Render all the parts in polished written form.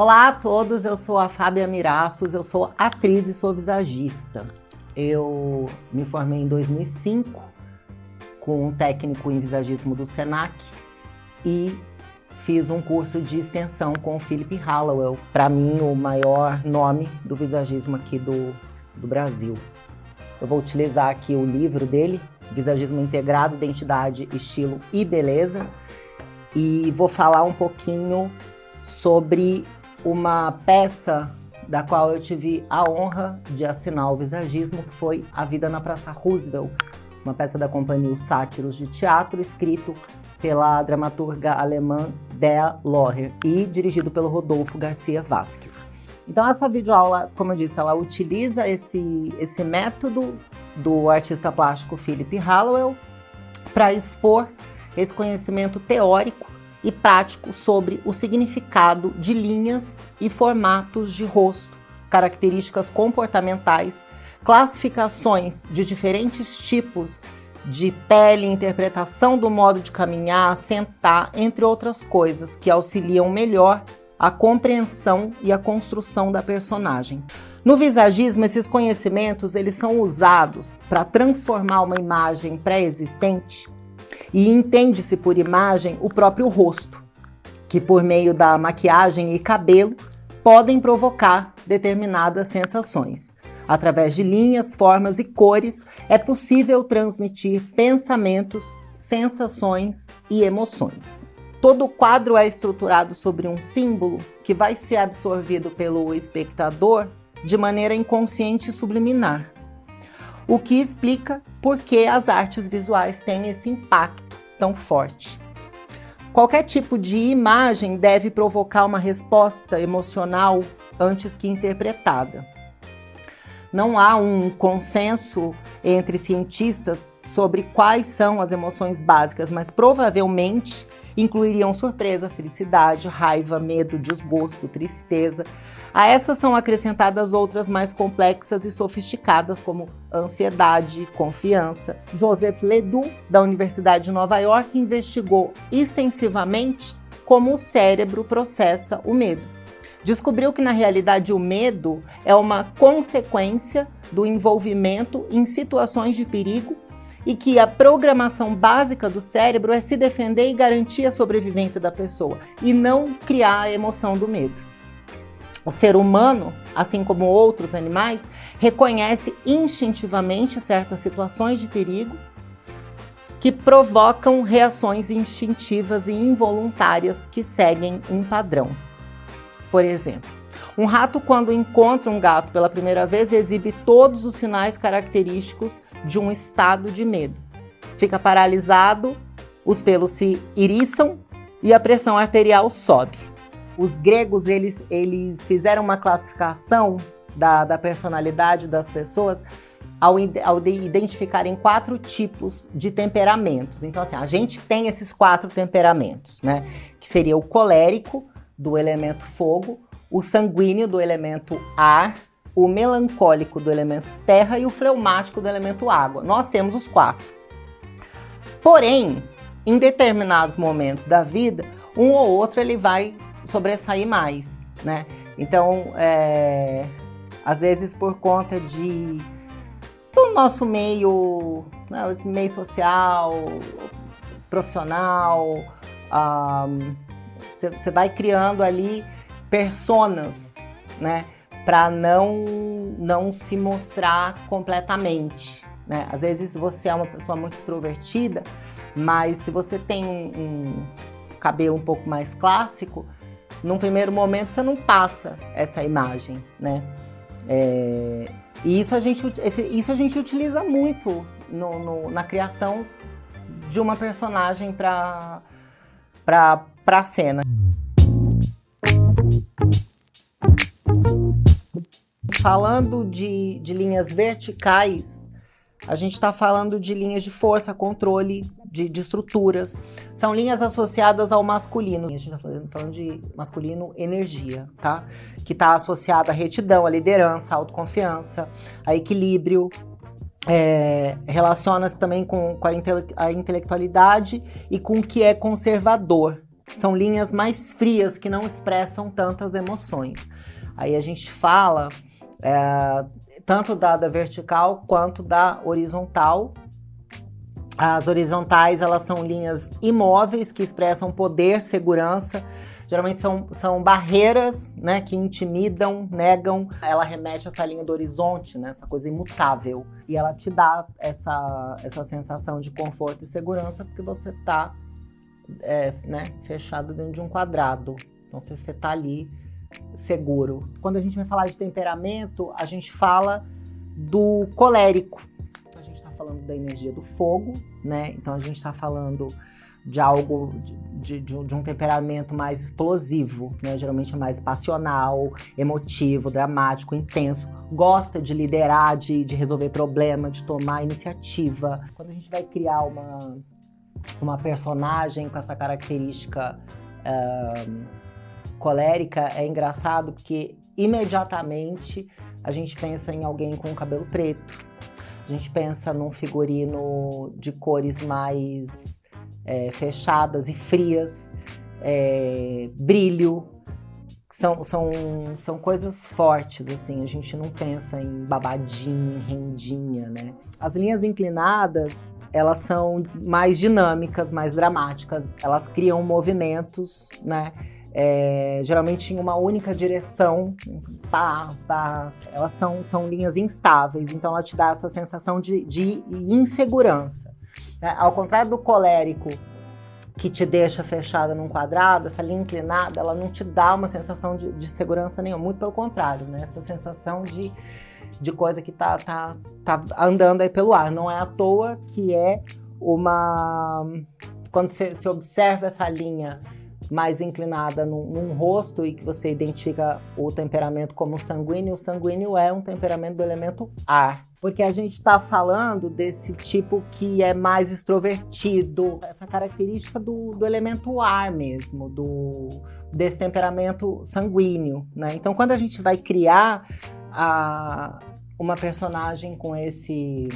Olá a todos, eu sou a Fábia Miraços, eu sou atriz e sou visagista. Eu me formei em 2005 com um técnico em visagismo do Senac e fiz um curso de extensão com o Philip Hallowell, para mim o maior nome do visagismo aqui do Brasil. Eu vou utilizar aqui o livro dele, Visagismo Integrado, Identidade, Estilo e Beleza, e vou falar um pouquinho sobre uma peça da qual eu tive a honra de assinar o visagismo, que foi A Vida na Praça Roosevelt, uma peça da companhia Os Sátiros de Teatro, escrito pela dramaturga alemã Dea Loher e dirigido pelo Rodolfo Garcia Vasquez. Então essa videoaula, como eu disse, ela utiliza esse método do artista plástico Philip Hallowell para expor esse conhecimento teórico e prático sobre o significado de linhas e formatos de rosto, características comportamentais, classificações de diferentes tipos de pele, interpretação do modo de caminhar, sentar, entre outras coisas, que auxiliam melhor a compreensão e a construção da personagem. No visagismo, esses conhecimentos eles são usados para transformar uma imagem pré-existente, e entende-se por imagem o próprio rosto, que por meio da maquiagem e cabelo podem provocar determinadas sensações. Através de linhas, formas e cores é possível transmitir pensamentos, sensações e emoções. Todo o quadro é estruturado sobre um símbolo que vai ser absorvido pelo espectador de maneira inconsciente e subliminar, o que explica por que as artes visuais têm esse impacto tão forte. Qualquer tipo de imagem deve provocar uma resposta emocional antes que interpretada. Não há um consenso entre cientistas sobre quais são as emoções básicas, mas provavelmente incluiriam surpresa, felicidade, raiva, medo, desgosto, tristeza. A essas são acrescentadas outras mais complexas e sofisticadas, como ansiedade, confiança. Joseph Ledoux, da Universidade de Nova York, investigou extensivamente como o cérebro processa o medo. Descobriu que, na realidade, o medo é uma consequência do envolvimento em situações de perigo e que a programação básica do cérebro é se defender e garantir a sobrevivência da pessoa, e não criar a emoção do medo. O ser humano, assim como outros animais, reconhece instintivamente certas situações de perigo que provocam reações instintivas e involuntárias que seguem um padrão. Por exemplo, um rato, quando encontra um gato pela primeira vez, exibe todos os sinais característicos de um estado de medo. Fica paralisado, os pelos se eriçam e a pressão arterial sobe. Os gregos eles fizeram uma classificação da personalidade das pessoas ao identificarem 4 tipos de temperamentos. Então, assim, a gente tem esses 4 temperamentos, né? Que seria o colérico, do elemento fogo, o sanguíneo, do elemento ar, o melancólico, do elemento terra, e o fleumático, do elemento água. Nós temos os 4. Porém, em determinados momentos da vida, um ou outro ele vai sobressair mais, né? Então, às vezes por conta do nosso meio, né, esse meio social, profissional, você vai criando ali personas, né, para não se mostrar completamente, né? Às vezes você é uma pessoa muito extrovertida, mas se você tem um cabelo um pouco mais clássico, num primeiro momento você não passa essa imagem, né? E isso a gente utiliza muito na criação de uma personagem para a cena. Falando de linhas verticais, a gente está falando de linhas de força, controle de estruturas. São linhas associadas ao masculino. A gente está falando de masculino energia, tá? Que está associada à retidão, à liderança, à autoconfiança, a equilíbrio. Relaciona-se também com a intelectualidade e com o que é conservador, são linhas mais frias, que não expressam tantas emoções. Aí a gente fala tanto da vertical quanto da horizontal. As horizontais, elas são linhas imóveis que expressam poder, segurança. Geralmente são barreiras, né, que intimidam, negam. Ela remete a essa linha do horizonte, né, essa coisa imutável. E ela te dá essa sensação de conforto e segurança porque você está né, fechado dentro de um quadrado. Então você está ali seguro. Quando a gente vai falar de temperamento, a gente fala do colérico. A gente está falando da energia do fogo, né? Então a gente está falando de algo, de um temperamento mais explosivo, né? Geralmente é mais passional, emotivo, dramático, intenso. Gosta de liderar, de resolver problema, de tomar iniciativa. Quando a gente vai criar uma personagem com essa característica colérica, é engraçado porque imediatamente a gente pensa em alguém com cabelo preto. A gente pensa num figurino de cores mais fechadas e frias, brilho. São coisas fortes, assim. A gente não pensa em babadinho, em rendinha, né? As linhas inclinadas, elas são mais dinâmicas, mais dramáticas. Elas criam movimentos, né? Geralmente em uma única direção, elas são linhas instáveis, então ela te dá essa sensação de insegurança. Ao contrário do colérico, que te deixa fechada num quadrado, essa linha inclinada, ela não te dá uma sensação de segurança nenhuma, muito pelo contrário, né? Essa sensação de coisa que tá andando aí pelo ar. Não é à toa que quando você observa essa linha mais inclinada num rosto e que você identifica o temperamento como sanguíneo, o sanguíneo é um temperamento do elemento ar. Porque a gente está falando desse tipo que é mais extrovertido, essa característica do elemento ar mesmo, desse temperamento sanguíneo, né? Então, quando a gente vai criar uma personagem com esse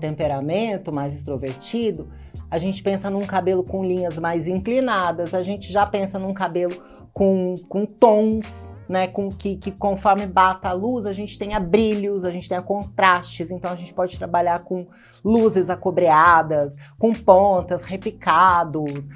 temperamento mais extrovertido, a gente pensa num cabelo com linhas mais inclinadas, a gente já pensa num cabelo com tons, né, que conforme bata a luz, a gente tenha brilhos, a gente tenha contrastes. Então a gente pode trabalhar com luzes acobreadas, com pontas, repicados,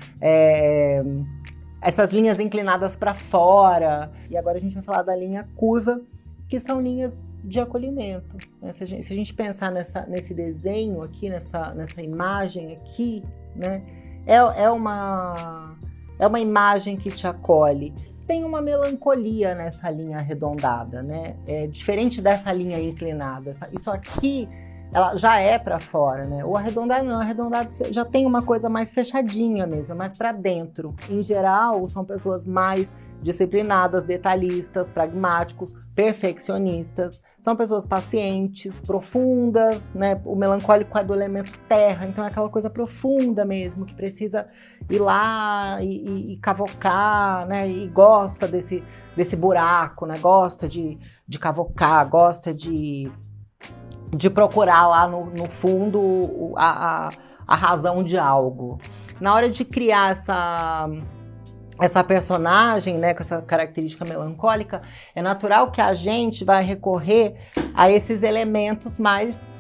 essas linhas inclinadas para fora. E agora a gente vai falar da linha curva, que são linhas de acolhimento. Se a gente pensar nesse desenho aqui, nessa imagem aqui, né, é uma imagem que te acolhe. Tem uma melancolia nessa linha arredondada, né? Diferente dessa linha inclinada. Isso aqui, ela já é para fora, né? O arredondado não, o arredondado já tem uma coisa mais fechadinha mesmo, mais para dentro. Em geral, são pessoas mais disciplinadas, detalhistas, pragmáticos, perfeccionistas. São pessoas pacientes, profundas, né? O melancólico é do elemento terra, então é aquela coisa profunda mesmo, que precisa ir lá e cavocar, né? E gosta desse buraco, né? Gosta de cavocar, gosta de procurar lá no fundo a razão de algo. Na hora de criar essa personagem, né, com essa característica melancólica, é natural que a gente vai recorrer a esses elementos mais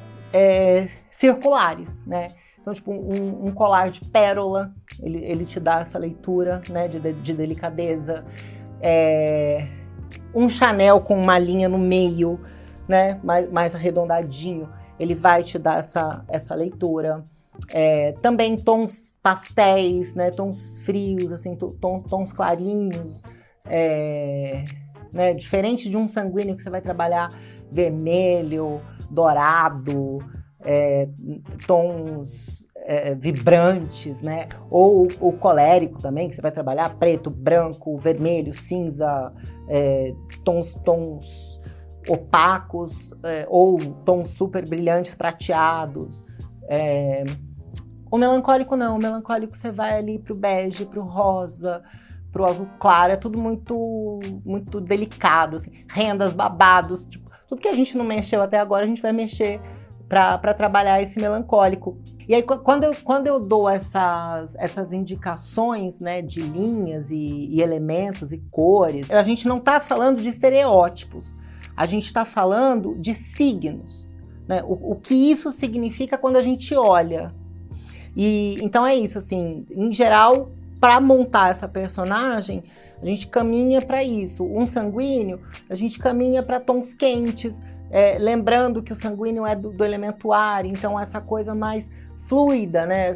circulares, né? Então, tipo, um colar de pérola, ele te dá essa leitura, né, de delicadeza. Um Chanel com uma linha no meio, né, mais arredondadinho, ele vai te dar essa leitura. Também tons pastéis, né, tons frios, assim, tons clarinhos, né, diferente de um sanguíneo que você vai trabalhar vermelho, dourado, tons vibrantes, né, ou o colérico também, que você vai trabalhar preto, branco, vermelho, cinza, tons opacos, ou tons super brilhantes, prateados. O melancólico não, o melancólico você vai ali pro bege, pro rosa, pro azul claro, é tudo muito, muito delicado, assim. Rendas, babados, tipo, tudo que a gente não mexeu até agora, a gente vai mexer para trabalhar esse melancólico. E aí, quando eu dou essas indicações, né, de linhas e elementos e cores, a gente não está falando de estereótipos, a gente está falando de signos, né? O que isso significa quando a gente olha. E então é isso, assim, em geral, para montar essa personagem, a gente caminha para isso. Um sanguíneo, a gente caminha para tons quentes, lembrando que o sanguíneo é do elemento ar, então essa coisa mais fluida, né?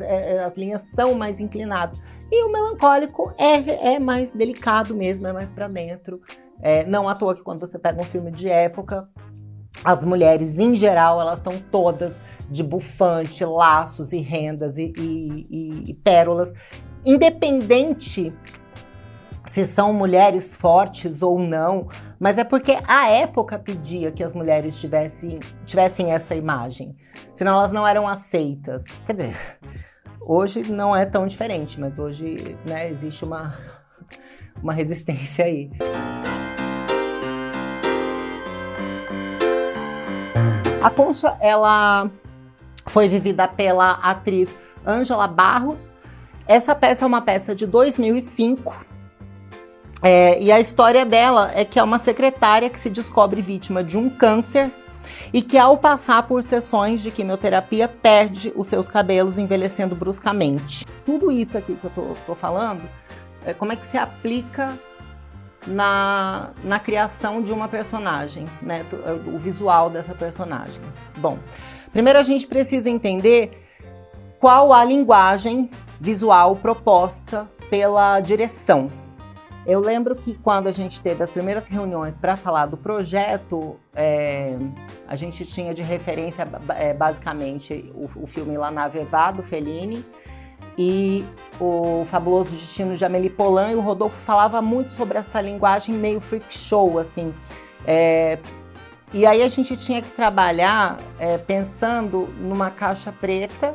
As linhas são mais inclinadas. E o melancólico é mais delicado mesmo, é mais para dentro. Não à toa que quando você pega um filme de época, as mulheres, em geral, elas estão todas de bufante, laços e rendas e pérolas, independente se são mulheres fortes ou não, mas é porque a época pedia que as mulheres tivessem essa imagem, senão elas não eram aceitas. Quer dizer, hoje não é tão diferente, mas hoje, né, existe uma resistência aí. A Concha, ela foi vivida pela atriz Ângela Barros. Essa peça é uma peça de 2005. E a história dela é que é uma secretária que se descobre vítima de um câncer e que, ao passar por sessões de quimioterapia, perde os seus cabelos, envelhecendo bruscamente. Tudo isso aqui que eu tô falando, como é que se aplica na criação de uma personagem, né? O visual dessa personagem. Bom, primeiro a gente precisa entender qual a linguagem visual proposta pela direção. Eu lembro que quando a gente teve as primeiras reuniões para falar do projeto, a gente tinha de referência basicamente o filme La Nave Va, do Fellini, e o Fabuloso Destino de Amélie Poulain, e o Rodolfo falava muito sobre essa linguagem meio freak show, assim. E aí a gente tinha que trabalhar pensando numa caixa preta,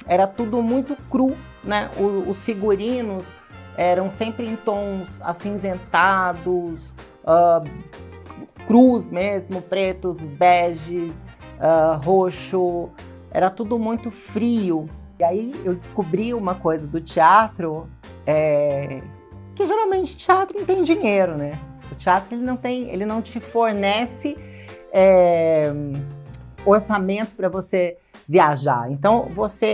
era tudo muito cru, né? Os figurinos eram sempre em tons acinzentados, crus mesmo, pretos, beges, roxo, era tudo muito frio. E aí eu descobri uma coisa do teatro, que geralmente teatro não tem dinheiro, né? O teatro ele não te fornece orçamento para você viajar. Então,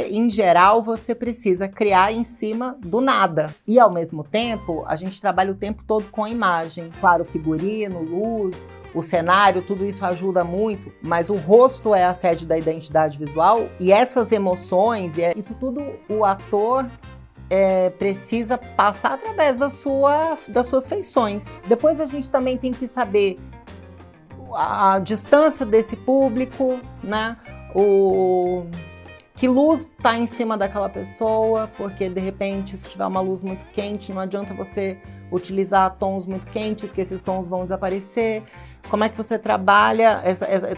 em geral, você precisa criar em cima do nada. E, ao mesmo tempo, a gente trabalha o tempo todo com imagem. Claro, o figurino, luz, o cenário, tudo isso ajuda muito, mas o rosto é a sede da identidade visual e essas emoções, isso tudo o ator precisa passar através das suas feições. Depois a gente também tem que saber a distância desse público, né? Que luz está em cima daquela pessoa, porque de repente, se tiver uma luz muito quente, não adianta você utilizar tons muito quentes, que esses tons vão desaparecer. Como é que você trabalha?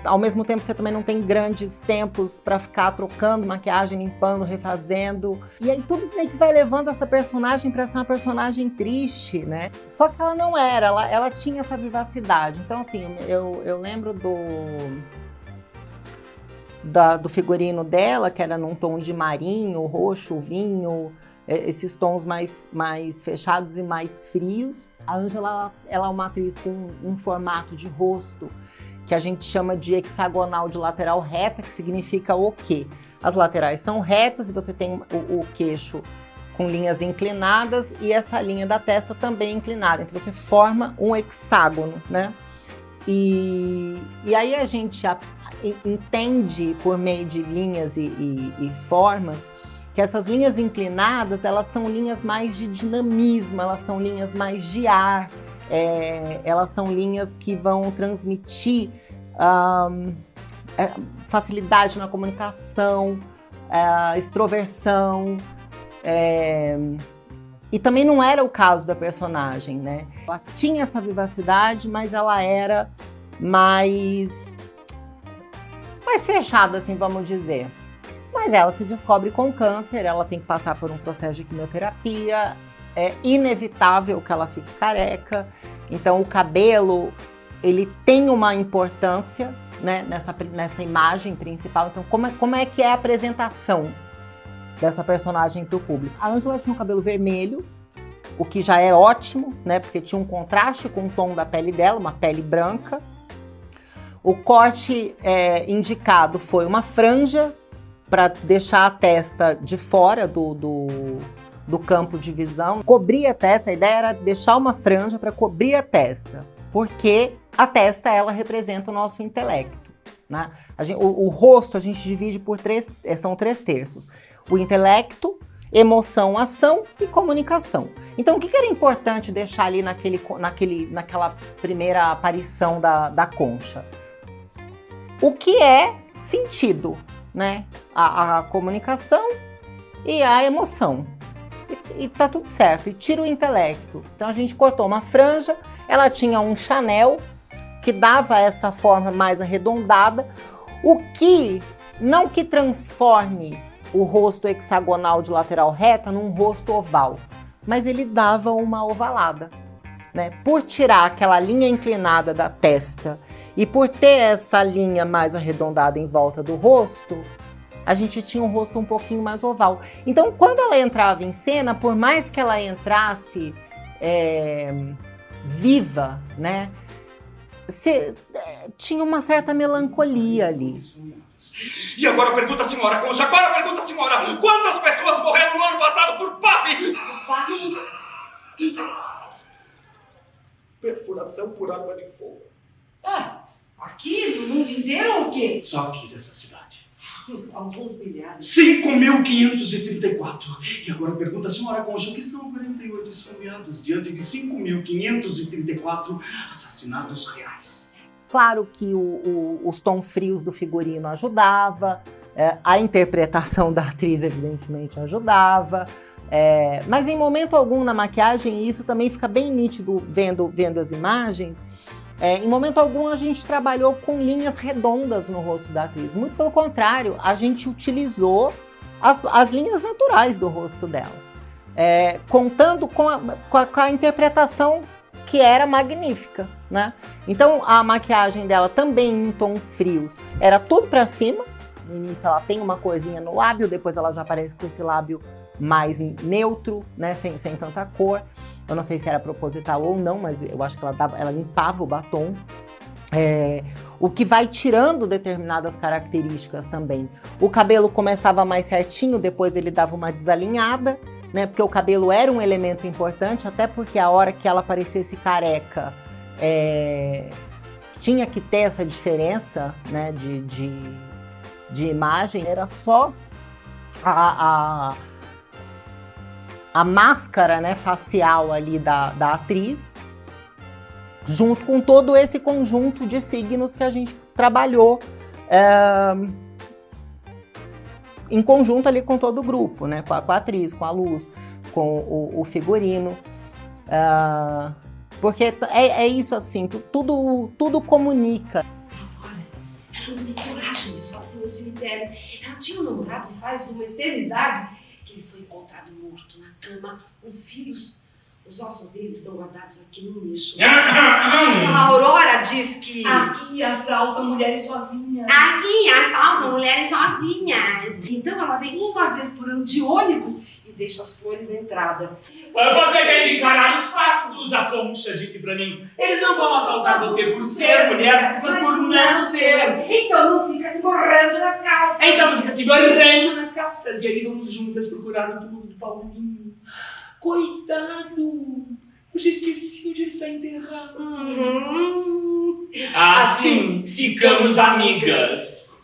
Ao mesmo tempo, você também não tem grandes tempos para ficar trocando maquiagem, limpando, refazendo. E aí tudo meio que vai levando essa personagem para ser uma personagem triste, né? Só que ela não era, ela tinha essa vivacidade. Então, assim, eu lembro do figurino dela, que era num tom de marinho, roxo, vinho, esses tons mais fechados e mais frios. A Ângela, ela é uma atriz com um formato de rosto que a gente chama de hexagonal de lateral reta, que significa o quê? As laterais são retas e você tem o queixo com linhas inclinadas e essa linha da testa também inclinada. Então você forma um hexágono, né? E aí a gente entende por meio de linhas e formas que essas linhas inclinadas, elas são linhas mais de dinamismo, elas são linhas mais de ar, elas são linhas que vão transmitir facilidade na comunicação, extroversão, e também não era o caso da personagem, né? Ela tinha essa vivacidade, mas ela era mais fechada, assim, vamos dizer. Mas ela se descobre com câncer, ela tem que passar por um processo de quimioterapia, é inevitável que ela fique careca, então o cabelo, ele tem uma importância, né, nessa imagem principal. Então, como é que é a apresentação dessa personagem para o público? A Ângela tinha um cabelo vermelho, o que já é ótimo, né, porque tinha um contraste com o tom da pele dela, uma pele branca. O corte indicado foi uma franja para deixar a testa de fora do campo de visão. Cobrir a testa, a ideia era deixar uma franja para cobrir a testa, porque a testa, ela representa o nosso intelecto, né? O rosto a gente divide por são 3 terços. O intelecto, emoção, ação e comunicação. Então, o que era importante deixar ali naquela primeira aparição da concha? O que é sentido, né? A comunicação e a emoção. E tá tudo certo. E tira o intelecto. Então, a gente cortou uma franja, ela tinha um Chanel, que dava essa forma mais arredondada, o que não que transforme o rosto hexagonal de lateral reta num rosto oval, mas ele dava uma ovalada, né? Por tirar aquela linha inclinada da testa e por ter essa linha mais arredondada em volta do rosto, a gente tinha um rosto um pouquinho mais oval. Então, quando ela entrava em cena, por mais que ela entrasse viva, né? Tinha uma certa melancolia ali. E agora pergunta a senhora, Concha, agora pergunta a senhora, quantas pessoas morreram no ano passado por PAF? Perfuração por arma de fogo. Aqui no mundo inteiro ou o quê? Só aqui dessa cidade. Alguns milhares. 5.534. E agora pergunta a senhora, Concha, o que são 48 esfomeados diante de 5.534 assassinados reais? Claro que os tons frios do figurino ajudava, a interpretação da atriz evidentemente ajudava, mas em momento algum na maquiagem, isso também fica bem nítido vendo as imagens, em momento algum a gente trabalhou com linhas redondas no rosto da atriz, muito pelo contrário, a gente utilizou as linhas naturais do rosto dela, contando com a interpretação que era magnífica, né? Então a maquiagem dela também em tons frios era tudo pra cima. No início ela tem uma corzinha no lábio, depois ela já aparece com esse lábio mais neutro, né? Sem tanta cor. Eu não sei se era proposital ou não, mas eu acho que ela limpava o batom. O que vai tirando determinadas características também. O cabelo começava mais certinho, depois ele dava uma desalinhada, né, porque o cabelo era um elemento importante, até porque a hora que ela parecesse careca, tinha que ter essa diferença, né, de imagem. Era só a máscara, né, facial ali da atriz, junto com todo esse conjunto de signos que a gente trabalhou em conjunto ali com todo o grupo, né? Com a atriz, com a luz, com o figurino. Porque é isso assim, tudo comunica. Ela não tem coragem de ir sozinha no cemitério. Ela tinha um namorado faz uma eternidade que ele foi encontrado morto na cama, com filhos. Os ossos dele estão guardados aqui no lixo. A Aurora diz que... Aqui assaltam mulheres sozinhas. Aqui assaltam mulheres sozinhas. Então ela vem uma vez por ano de ônibus e deixa as flores na entrada. Você tem de encarar os fatos, a Concha disse pra mim. Eles não vão assaltar você por ser mulher, mas por não ser. Então não fica se borrando nas calças. Então não fica se borrando nas calças. E aí vamos juntas procurar o túmulo do Paulinho. Coitado! Eu já esqueci onde ele está enterrado. Assim ficamos amigas.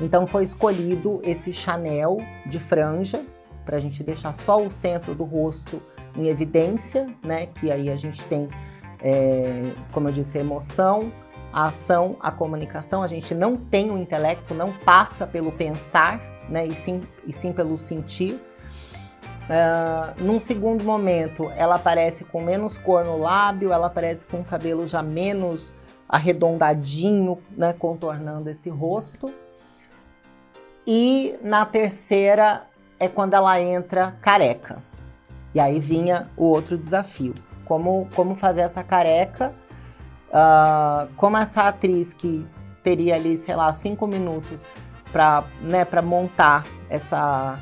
Então foi escolhido esse Chanel de franja, para a gente deixar só o centro do rosto em evidência, né? Que aí a gente tem, como eu disse, a emoção, a ação, a comunicação. A gente não tem o intelecto, não passa pelo pensar, né? E sim pelo sentir. Num segundo momento, ela aparece com menos cor no lábio, ela aparece com o cabelo já menos arredondadinho, né, contornando esse rosto. E na terceira é quando ela entra careca. E aí vinha o outro desafio. Como fazer essa careca, como essa atriz que teria ali, sei lá, 5 minutos para, né, para montar essa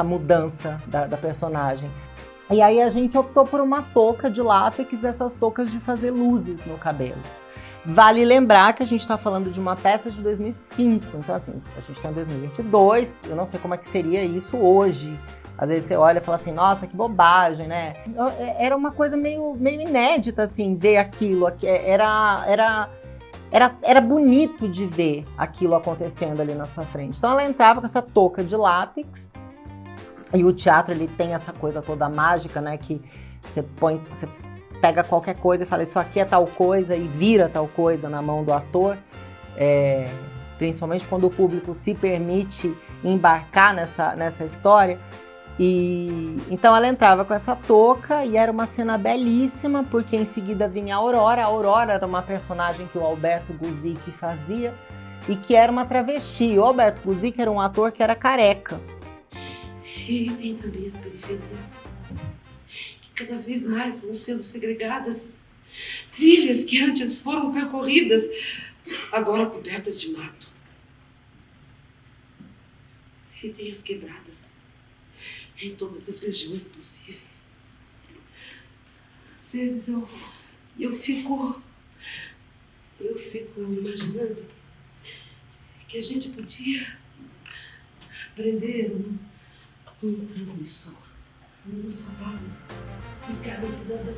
mudança da personagem. E aí a gente optou por uma touca de látex, essas toucas de fazer luzes no cabelo. Vale lembrar que a gente está falando de uma peça de 2005, então assim, a gente está em 2022, eu não sei como é que seria isso hoje. Às vezes você olha e fala assim, nossa, que bobagem, né? Era uma coisa meio inédita, assim, ver aquilo. Era bonito de ver aquilo acontecendo ali na sua frente. Então ela entrava com essa touca de látex, e o teatro, ele tem essa coisa toda mágica, né? Que você pega qualquer coisa e fala, isso aqui é tal coisa, e vira tal coisa na mão do ator. Principalmente quando o público se permite embarcar nessa história. E então ela entrava com essa touca e era uma cena belíssima, porque em seguida vinha a Aurora. A Aurora era uma personagem que o Alberto Guzik fazia e que era uma travesti. O Alberto Guzik era um ator que era careca. E tem também as periferias, que cada vez mais vão sendo segregadas. Trilhas que antes foram percorridas, agora cobertas de mato. E tem as quebradas em todas as regiões possíveis. Às vezes eu fico imaginando que a gente podia prender um transmissor no sapato de cada cidadão.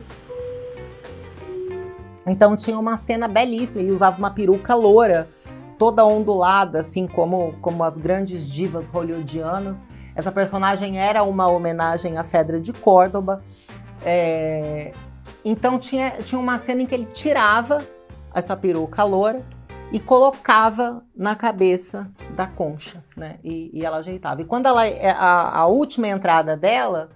Então tinha uma cena belíssima, e usava uma peruca loura, toda ondulada, assim como as grandes divas hollywoodianas. Essa personagem era uma homenagem à Fedra de Córdoba. Então tinha uma cena em que ele tirava essa peruca loura e colocava na cabeça da Concha, né? E ela ajeitava. E quando a última entrada dela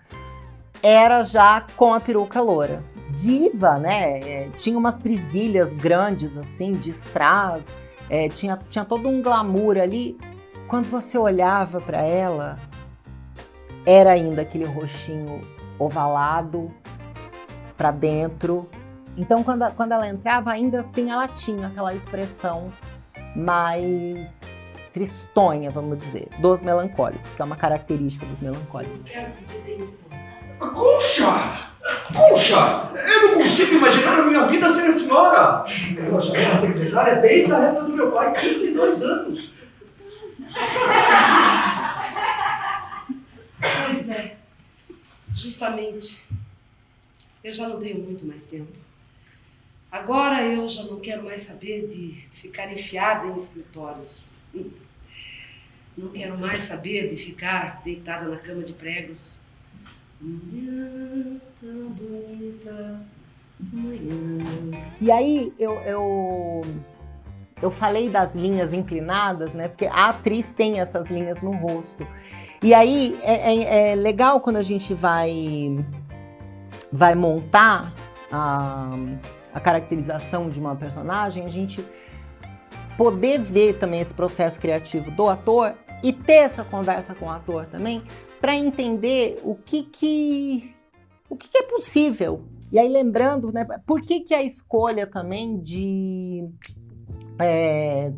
era já com a peruca loura. Diva, né? Tinha umas presilhas grandes, assim, de strass. Tinha todo um glamour ali. Quando você olhava para ela, era ainda aquele rostinho ovalado para dentro. Então, quando ela entrava, ainda assim, ela tinha aquela expressão mais tristonha, vamos dizer, dos melancólicos, que é uma característica dos melancólicos. Concha! Concha! Eu não consigo imaginar a minha vida sem a senhora! Ela já era secretária desde a época do meu pai, 32 anos. Pois é, justamente. Eu já não tenho muito mais tempo. Agora eu já não quero mais saber de ficar enfiada em escritórios. Não quero mais saber de ficar deitada na cama de pregos. Manhã tão bonita, manhã. E aí eu falei das linhas inclinadas, né? Porque a atriz tem essas linhas no rosto. E aí é legal quando a gente vai montar a caracterização de uma personagem, a gente poder ver também esse processo criativo do ator e ter essa conversa com o ator também, para entender o que é possível. E aí lembrando, né, por que a escolha também de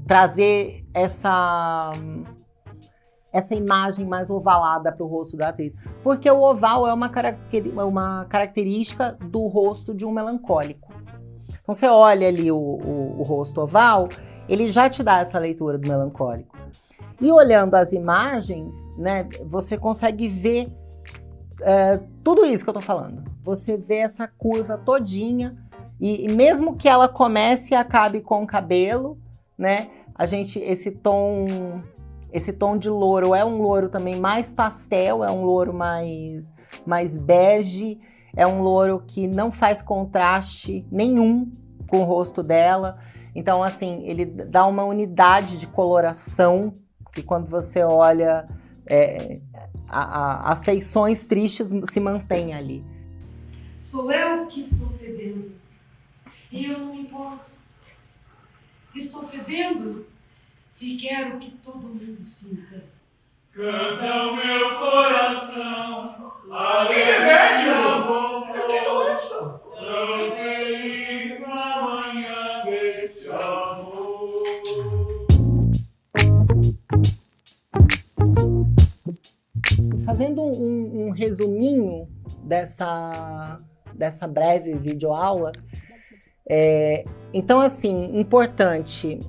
trazer essa imagem mais ovalada para o rosto da atriz? Porque o oval é uma característica do rosto de um melancólico. Então você olha ali o rosto oval, ele já te dá essa leitura do melancólico. E olhando as imagens, né, você consegue ver tudo isso que eu tô falando. Você vê essa curva todinha, e mesmo que ela comece e acabe com o cabelo, né, esse tom de louro é um louro também mais pastel, é um louro mais bege, é um louro que não faz contraste nenhum com o rosto dela. Então, assim, ele dá uma unidade de coloração que quando você olha, as feições tristes se mantêm ali. Sou eu que estou fedendo. E eu não me importo. Estou fedendo e quero que todo mundo sinta. Canta o meu coração, Que remédio! Que doença! tão feliz na manhã desse amor. dessa breve videoaula. Então, assim, importante,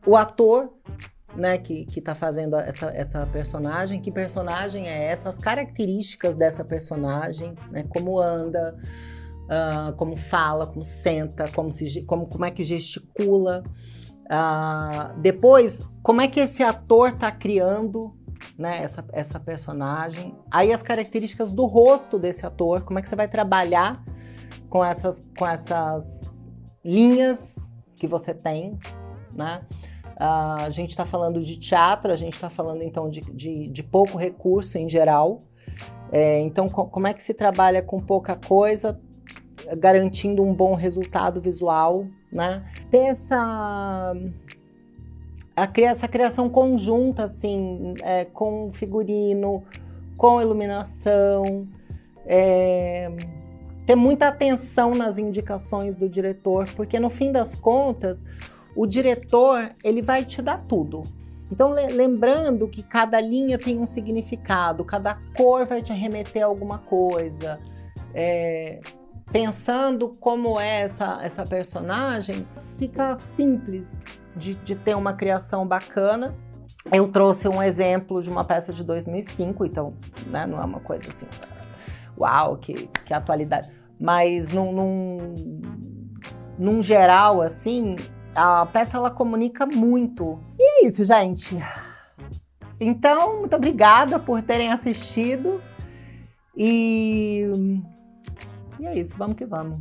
o ator, né, que está fazendo essa personagem, que personagem é essa, as características dessa personagem, né, como anda, como fala, como senta, como é que gesticula. Depois, como é que esse ator está criando, né, essa personagem. Aí as características do rosto desse ator, como é que você vai trabalhar com essas linhas que você tem, né? A gente está falando de teatro, a gente está falando então de pouco recurso em geral. Então, como é que se trabalha com pouca coisa, garantindo um bom resultado visual, né? Ter essa criação conjunta, assim, com figurino, com iluminação, ter muita atenção nas indicações do diretor, porque no fim das contas, o diretor, ele vai te dar tudo. Então, lembrando que cada linha tem um significado, cada cor vai te remeter a alguma coisa. Pensando como é essa personagem, fica simples de ter uma criação bacana. Eu trouxe um exemplo de uma peça de 2005, então, né, não é uma coisa assim, uau, que atualidade. Mas num geral, assim, a peça ela comunica muito. E é isso, gente. Então, muito obrigada por terem assistido. E é isso, vamos que vamos.